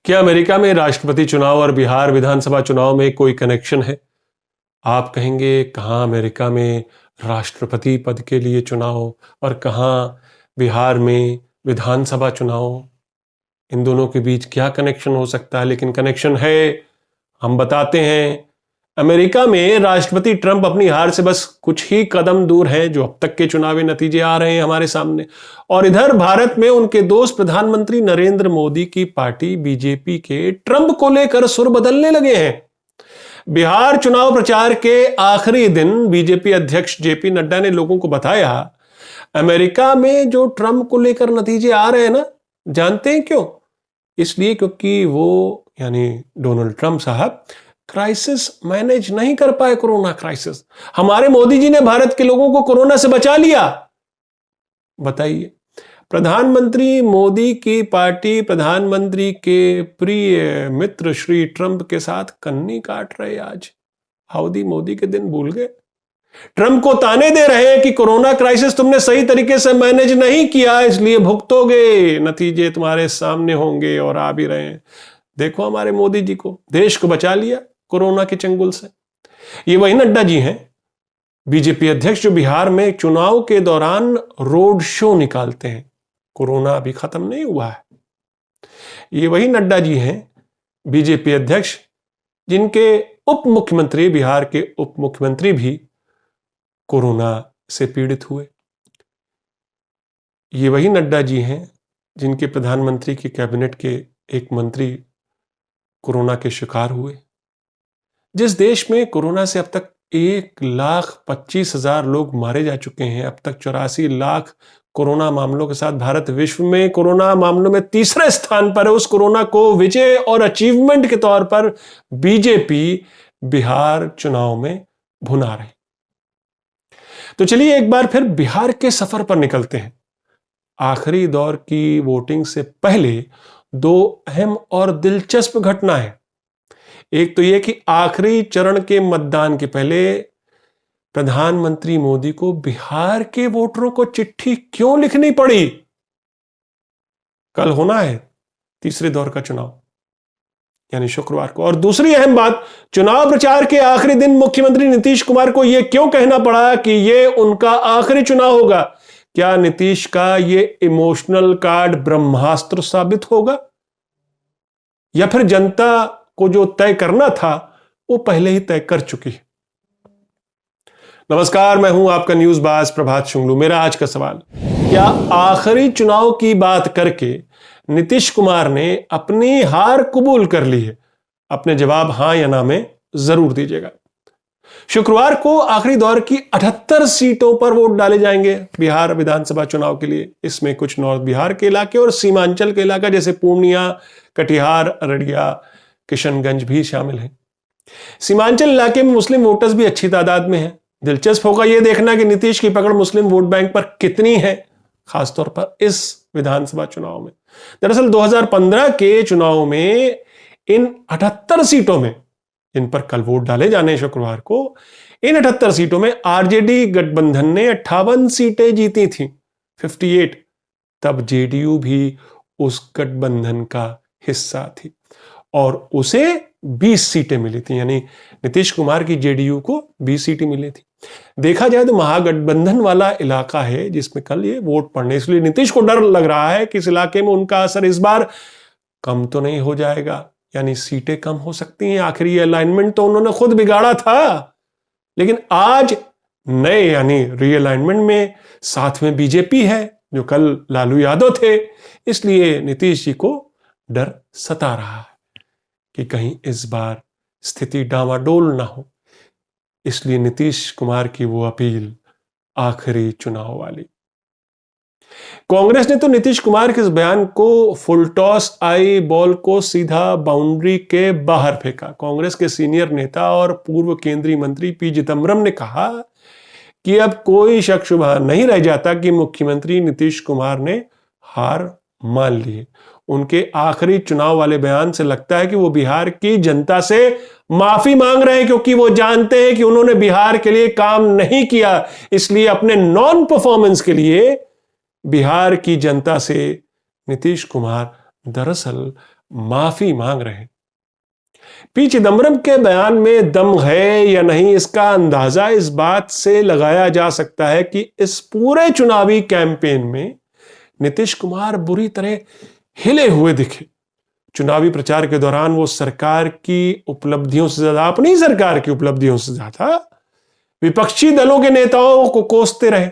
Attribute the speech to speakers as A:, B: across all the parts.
A: क्या अमेरिका में राष्ट्रपति चुनाव और बिहार विधानसभा चुनाव में कोई कनेक्शन है? आप कहेंगे कहाँ अमेरिका में राष्ट्रपति पद के लिए चुनाव और कहाँ बिहार में विधानसभा चुनाव, इन दोनों के बीच क्या कनेक्शन हो सकता है? लेकिन कनेक्शन है, हम बताते हैं। अमेरिका में राष्ट्रपति ट्रंप अपनी हार से बस कुछ ही कदम दूर हैं, जो अब तक के चुनावी नतीजे आ रहे हैं हमारे सामने। और इधर भारत में उनके दोस्त प्रधानमंत्री नरेंद्र मोदी की पार्टी बीजेपी के ट्रंप को लेकर सुर बदलने लगे हैं। बिहार चुनाव प्रचार के आखिरी दिन बीजेपी अध्यक्ष जेपी नड्डा ने लोगों को बताया, अमेरिका में जो ट्रंप को लेकर नतीजे आ रहे हैं ना, जानते हैं क्यों? इसलिए क्योंकि वो यानी डोनाल्ड ट्रंप साहब क्राइसिस मैनेज नहीं कर पाए, कोरोना क्राइसिस। हमारे मोदी जी ने भारत के लोगों को कोरोना से बचा लिया। बताइए, प्रधानमंत्री मोदी की पार्टी प्रधानमंत्री के प्रिय मित्र श्री ट्रंप के साथ कन्नी काट रहे। आज हाउडी मोदी के दिन भूल गए। ट्रंप को ताने दे रहे हैं कि कोरोना क्राइसिस तुमने सही तरीके से मैनेज नहीं किया, इसलिए भुगतोगे, नतीजे तुम्हारे सामने होंगे और आ भी रहे हैं। देखो हमारे मोदी जी को, देश को बचा लिया कोरोना के चंगुल से। ये वही नड्डा जी हैं, बीजेपी अध्यक्ष, जो बिहार में चुनाव के दौरान रोड शो निकालते हैं। कोरोना अभी खत्म नहीं हुआ है। ये वही नड्डा जी हैं, बीजेपी अध्यक्ष, जिनके उप मुख्यमंत्री, बिहार के उप मुख्यमंत्री भी कोरोना से पीड़ित हुए। ये वही नड्डा जी हैं, जिनके प्रधानमंत्री की कैबिनेट के एक मंत्री कोरोना के शिकार हुए। जिस देश में कोरोना से अब तक 1,25,000 लोग मारे जा चुके हैं, अब तक 84 लाख कोरोना मामलों के साथ भारत विश्व में कोरोना मामलों में तीसरे स्थान पर है। उस कोरोना को विजय और अचीवमेंट के तौर पर बीजेपी बिहार चुनाव में भुना रही। तो चलिए एक बार फिर बिहार के सफर पर निकलते हैं। आखिरी दौर की वोटिंग से पहले दो अहम और दिलचस्प घटना है। एक तो यह कि आखिरी चरण के मतदान के पहले प्रधानमंत्री मोदी को बिहार के वोटरों को चिट्ठी क्यों लिखनी पड़ी? कल होना है तीसरे दौर का चुनाव, यानी शुक्रवार को। और दूसरी अहम बात, चुनाव प्रचार के आखिरी दिन मुख्यमंत्री नीतीश कुमार को यह क्यों कहना पड़ा कि यह उनका आखिरी चुनाव होगा? क्या नीतीश का यह इमोशनल कार्ड ब्रह्मास्त्र साबित होगा, या फिर जनता को जो तय करना था वो पहले ही तय कर चुकी है? नमस्कार, मैं हूं आपका न्यूज बाज प्रभात शुंगलू। मेरा आज का सवाल, क्या आखिरी चुनाव की बात करके नीतीश कुमार ने अपनी हार कबूल कर ली है? अपने जवाब हां या ना में जरूर दीजिएगा। शुक्रवार को आखिरी दौर की 78 सीटों पर वोट डाले जाएंगे बिहार विधानसभा चुनाव के लिए। इसमें कुछ नॉर्थ बिहार के इलाके और सीमांचल के इलाका जैसे पूर्णिया, कटिहार, अररिया, किशनगंज भी शामिल हैं। सीमांचल इलाके में मुस्लिम वोटर्स भी अच्छी तादाद में हैं। दिलचस्प होगा यह देखना कि नीतीश की पकड़ मुस्लिम वोट बैंक पर कितनी है, खासतौर पर इस विधानसभा चुनाव में। दरअसल 2015 के चुनाव में इन 78 सीटों में, इन पर कल वोट डाले जाने शुक्रवार को, इन 78 सीटों में आरजेडी गठबंधन ने 58 सीटें जीती थी, 58। तब जेडीयू भी उस गठबंधन का हिस्सा थी और उसे 20 सीटें मिली थी, यानी नीतीश कुमार की जेडीयू को 20 सीटें मिली थी। देखा जाए तो महागठबंधन वाला इलाका है जिसमें कल ये वोट पड़ने, इसलिए नीतीश को डर लग रहा है कि इस इलाके में उनका असर इस बार कम तो नहीं हो जाएगा, यानी सीटें कम हो सकती हैं। आखिर ये अलाइनमेंट तो उन्होंने खुद बिगाड़ा था, लेकिन आज नए यानी रीअलाइनमेंट में साथ में बीजेपी है, जो कल लालू यादव थे। इसलिए नीतीश जी को डर सता रहा है कि कहीं इस बार स्थिति डामाडोल ना हो। इसलिए नीतीश कुमार की वो अपील आखिरी चुनाव वाली। कांग्रेस ने तो नीतीश कुमार के इस बयान को फुल टॉस आई बॉल को सीधा बाउंड्री के बाहर फेंका। कांग्रेस के सीनियर नेता और पूर्व केंद्रीय मंत्री पी चिदम्बरम ने कहा कि अब कोई शक शुबा नहीं रह जाता कि मुख्यमंत्री नीतीश कुमार ने हार मान ली है। उनके आखिरी चुनाव वाले बयान से लगता है कि वो बिहार की जनता से माफी मांग रहे हैं, क्योंकि वो जानते हैं कि उन्होंने बिहार के लिए काम नहीं किया। इसलिए अपने नॉन परफॉर्मेंस के लिए बिहार की जनता से नीतीश कुमार दरअसल माफी मांग रहे हैं। पी चिदम्बरम के बयान में दम है या नहीं, इसका अंदाजा इस बात से लगाया जा सकता है कि इस पूरे चुनावी कैंपेन में नीतीश कुमार बुरी तरह हिले हुए दिखे। चुनावी प्रचार के दौरान वो सरकार की उपलब्धियों से ज्यादा, अपनी सरकार की उपलब्धियों से ज्यादा विपक्षी दलों के नेताओं को कोसते रहे।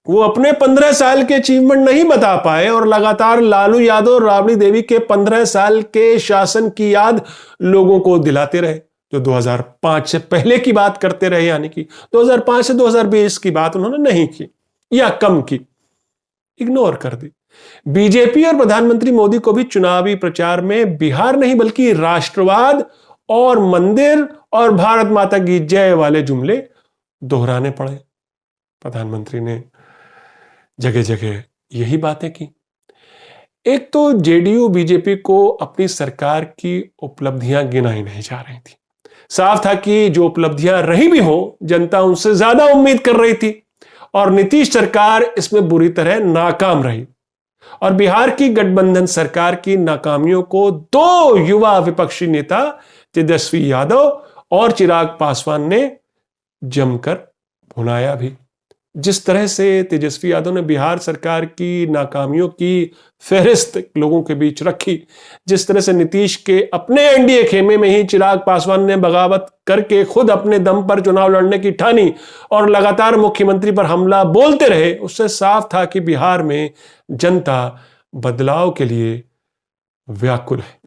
A: वो अपने 15 साल के अचीवमेंट नहीं बता पाए और लगातार लालू यादव और राबड़ी देवी के 15 साल के शासन की याद लोगों को दिलाते रहे, जो 2005 से पहले की बात करते रहे, यानी कि 2005 से 2020 की बात उन्होंने नहीं की या कम की, इग्नोर कर दी। बीजेपी और प्रधानमंत्री मोदी को भी चुनावी प्रचार में बिहार नहीं बल्कि राष्ट्रवाद और मंदिर और भारत माता की जय वाले जुमले दोहराने पड़े। प्रधानमंत्री ने जगह जगह यही बातें की। एक तो जेडीयू बीजेपी को अपनी सरकार की उपलब्धियां गिनाई नहीं जा रही थी। साफ था कि जो उपलब्धियां रही भी हो, जनता उनसे ज्यादा उम्मीद कर रही थी और नीतीश सरकार इसमें बुरी तरह नाकाम रही। और बिहार की गठबंधन सरकार की नाकामियों को दो युवा विपक्षी नेता तेजस्वी यादव और चिराग पासवान ने जमकर भुनाया भी। जिस तरह से तेजस्वी यादव ने बिहार सरकार की नाकामियों की फहरिस्त लोगों के बीच रखी, जिस तरह से नीतीश के अपने एनडीए खेमे में ही चिराग पासवान ने बगावत करके खुद अपने दम पर चुनाव लड़ने की ठानी और लगातार मुख्यमंत्री पर हमला बोलते रहे, उससे साफ था कि बिहार में जनता बदलाव के लिए व्याकुल है।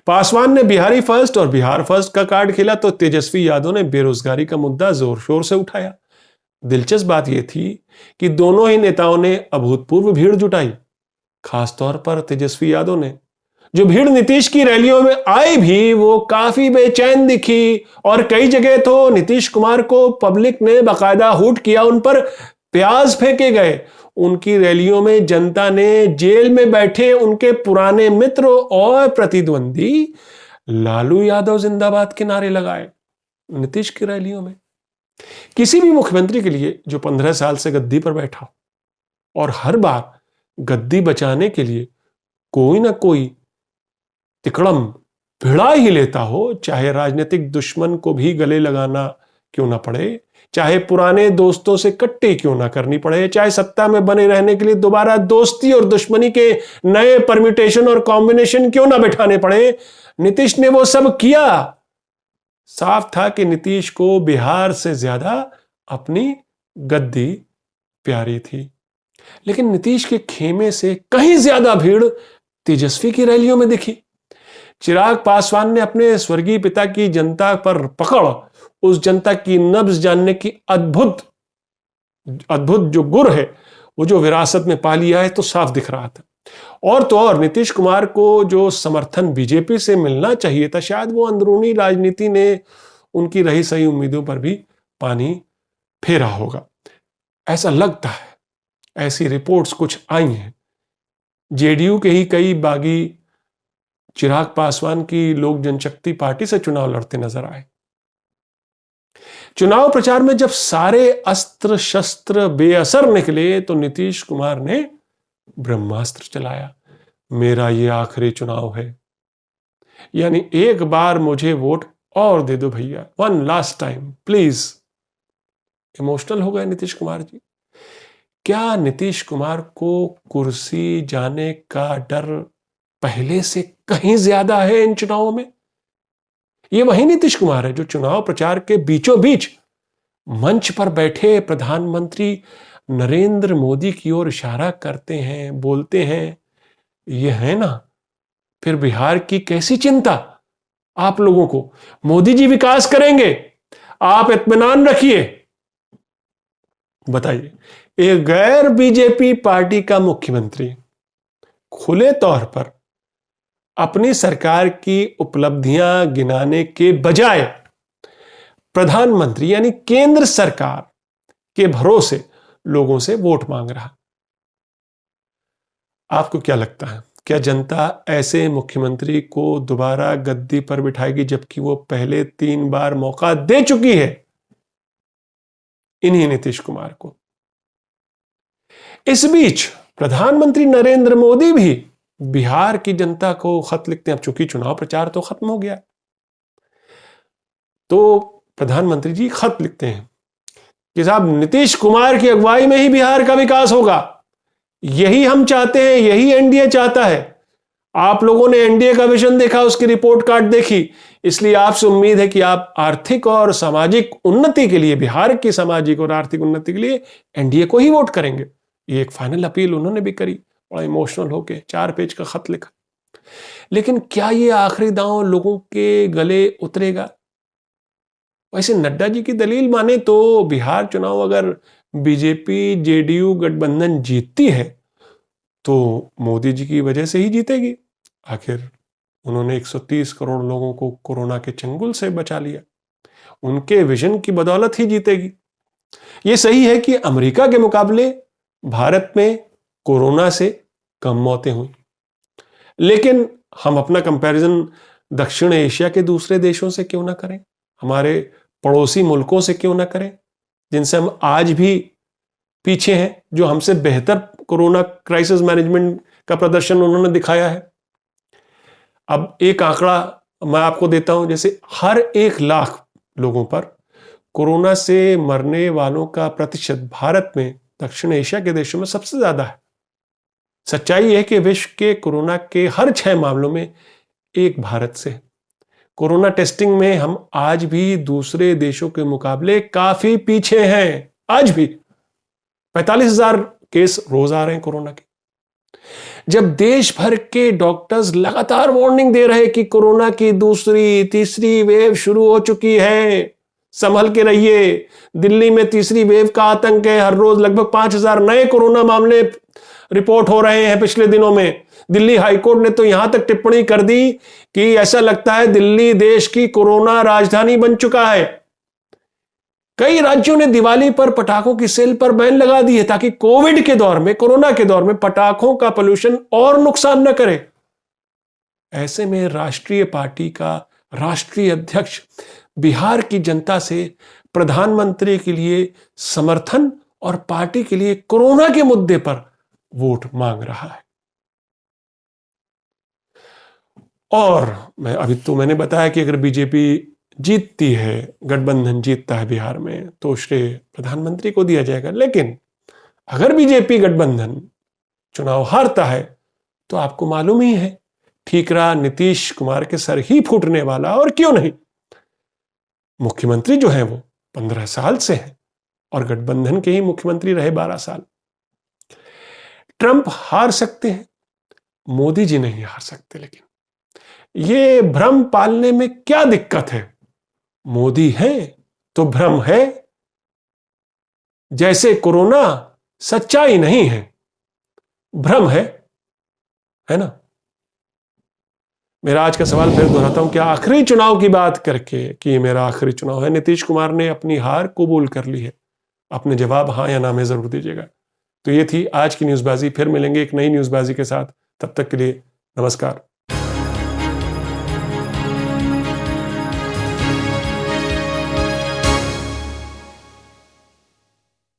A: पासवान ने बिहारी फर्स्ट और बिहार फर्स्ट का कार्ड खेला तो तेजस्वी यादव ने बेरोजगारी का मुद्दा जोर शोर से उठाया। दिलचस्प बात यह थी कि दोनों ही नेताओं ने अभूतपूर्व भीड़ जुटाई। खासतौर पर तेजस्वी यादव ने, जो भीड़ नीतीश की रैलियों में आई भी वो काफी बेचैन दिखी और कई जगह तो नीतीश कुमार को पब्लिक ने बाकायदा हूट किया, उन पर प्याज फेंके गए। उनकी रैलियों में जनता ने जेल में बैठे उनके पुराने मित्र और प्रतिद्वंदी लालू यादव जिंदाबाद के नारे लगाए। नीतीश की रैलियों में किसी भी मुख्यमंत्री के लिए जो 15 साल से गद्दी पर बैठा हो और हर बार गद्दी बचाने के लिए कोई ना कोई तिकड़म भिड़ा ही लेता हो, चाहे राजनीतिक दुश्मन को भी गले लगाना क्यों ना पड़े, चाहे पुराने दोस्तों से कट्टी क्यों ना करनी पड़े, चाहे सत्ता में बने रहने के लिए दोबारा दोस्ती और दुश्मनी के नए परम्यूटेशन और कॉम्बिनेशन क्यों ना बैठाने पड़े, नीतीश ने वो सब किया। साफ था कि नीतीश को बिहार से ज्यादा अपनी गद्दी प्यारी थी। लेकिन नीतीश के खेमे से कहीं ज्यादा भीड़ तेजस्वी की रैलियों में दिखी। चिराग पासवान ने अपने स्वर्गीय पिता की जनता पर पकड़ उस जनता की नब्ज जानने की अद्भुत जो गुर है, वो जो विरासत में पा लिया है, तो साफ दिख रहा था। और तो और नीतीश कुमार को जो समर्थन बीजेपी से मिलना चाहिए था, शायद वो अंदरूनी राजनीति ने उनकी रही सही उम्मीदों पर भी पानी फेरा होगा, ऐसा लगता है। ऐसी रिपोर्ट्स कुछ आई हैं। जेडीयू के ही कई बागी चिराग पासवान की लोक जनशक्ति पार्टी से चुनाव लड़ते नजर आए। चुनाव प्रचार में जब सारे अस्त्र शस्त्र बेअसर निकले तो नीतीश कुमार ने ब्रह्मास्त्र चलाया, मेरा ये आखिरी चुनाव है, यानी एक बार मुझे वोट और दे दो भैया, one last time please. Emotional हो गए नीतीश कुमार जी। क्या नीतीश कुमार को कुर्सी जाने का डर पहले से कहीं ज्यादा है इन चुनावों में? ये वही नीतीश कुमार है जो चुनाव प्रचार के बीचों बीच मंच पर बैठे प्रधानमंत्री नरेंद्र मोदी की ओर इशारा करते हैं, बोलते हैं, ये है ना, फिर बिहार की कैसी चिंता आप लोगों को, मोदी जी विकास करेंगे, आप इत्मीनान रखिए। बताइए, एक गैर बीजेपी पार्टी का मुख्यमंत्री खुले तौर पर अपनी सरकार की उपलब्धियां गिनाने के बजाय प्रधानमंत्री यानी केंद्र सरकार के भरोसे लोगों से वोट मांग रहा। आपको क्या लगता है, क्या जनता ऐसे मुख्यमंत्री को दोबारा गद्दी पर बिठाएगी, जबकि वो पहले 3 बार मौका दे चुकी है इन्हीं नीतीश कुमार को? इस बीच प्रधानमंत्री नरेंद्र मोदी भी बिहार की जनता को खत लिखते हैं। अब चूंकि चुनाव प्रचार तो खत्म हो गया, तो प्रधानमंत्री जी खत लिखते हैं कि साहब नीतीश कुमार की अगुवाई में ही बिहार का विकास होगा, यही हम चाहते हैं, यही एनडीए चाहता है। आप लोगों ने एनडीए का विजन देखा, उसकी रिपोर्ट कार्ड देखी, इसलिए आपसे उम्मीद है कि आप आर्थिक और सामाजिक उन्नति के लिए, बिहार की सामाजिक और आर्थिक उन्नति के लिए एनडीए को ही वोट करेंगे। ये एक फाइनल अपील उन्होंने भी करी, बड़ा इमोशनल होके 4 पेज का खत लिखा। लेकिन क्या ये आखिरी दांव लोगों के गले उतरेगा? वैसे नड्डा जी की दलील माने तो बिहार चुनाव अगर बीजेपी जेडीयू गठबंधन जीतती है तो मोदी जी की वजह से ही जीतेगी। आखिर उन्होंने 130 करोड़ लोगों को कोरोना के चंगुल से बचा लिया, उनके विजन की बदौलत ही जीतेगी। यह सही है कि अमेरिका के मुकाबले भारत में कोरोना से कम मौतें हुई, लेकिन हम अपना कंपैरिजन दक्षिण एशिया के दूसरे देशों से क्यों ना करें, हमारे पड़ोसी मुल्कों से क्यों ना करें, जिनसे हम आज भी पीछे हैं, जो हमसे बेहतर कोरोना क्राइसिस मैनेजमेंट का प्रदर्शन उन्होंने दिखाया है। अब एक आंकड़ा मैं आपको देता हूं, जैसे हर 1 लाख लोगों पर कोरोना से मरने वालों का प्रतिशत भारत में दक्षिण एशिया के देशों में सबसे ज्यादा है। सच्चाई है कि विश्व के कोरोना के हर 6 मामलों में एक भारत से। कोरोना टेस्टिंग में हम आज भी दूसरे देशों के मुकाबले काफी पीछे हैं। आज भी 45,000 केस रोज आ रहे हैं कोरोना के। जब देश भर के डॉक्टर्स लगातार वार्निंग दे रहे कि कोरोना की दूसरी तीसरी वेव शुरू हो चुकी है, संभल के रहिए, दिल्ली में तीसरी वेव का आतंक है, हर रोज लगभग 5,000 नए कोरोना मामले रिपोर्ट हो रहे हैं पिछले दिनों में। दिल्ली हाईकोर्ट ने तो यहां तक टिप्पणी कर दी कि ऐसा लगता है दिल्ली देश की कोरोना राजधानी बन चुका है। कई राज्यों ने दिवाली पर पटाखों की सेल पर बैन लगा दी है ताकि कोविड के दौर में, कोरोना के दौर में पटाखों का पोल्यूशन और नुकसान न करे। ऐसे में राष्ट्रीय पार्टी का राष्ट्रीय अध्यक्ष बिहार की जनता से प्रधानमंत्री के लिए समर्थन और पार्टी के लिए कोरोना के मुद्दे पर वोट मांग रहा है। और मैंने बताया कि अगर बीजेपी जीतती है, गठबंधन जीतता है बिहार में, तो श्रेय प्रधानमंत्री को दिया जाएगा। लेकिन अगर बीजेपी गठबंधन चुनाव हारता है तो आपको मालूम ही है, ठीकरा नीतीश कुमार के सर ही फूटने वाला। और क्यों नहीं, मुख्यमंत्री जो है वो 15 साल से है और गठबंधन के ही मुख्यमंत्री रहे 12 साल। ट्रंप हार सकते हैं, मोदी जी नहीं हार सकते। लेकिन ये भ्रम पालने में क्या दिक्कत है? मोदी है तो भ्रम है, जैसे कोरोना सच्चाई नहीं है, भ्रम है ना। मेरा आज का सवाल फिर दोहराता हूं, क्या आखिरी चुनाव की बात करके कि ये मेरा आखिरी चुनाव है, नीतीश कुमार ने अपनी हार कबूल कर ली है? अपने जवाब हां या ना में जरूर दीजिएगा। तो ये थी आज की न्यूज़बाजी। फिर मिलेंगे एक नई न्यूज़बाजी के साथ, तब तक के लिए नमस्कार।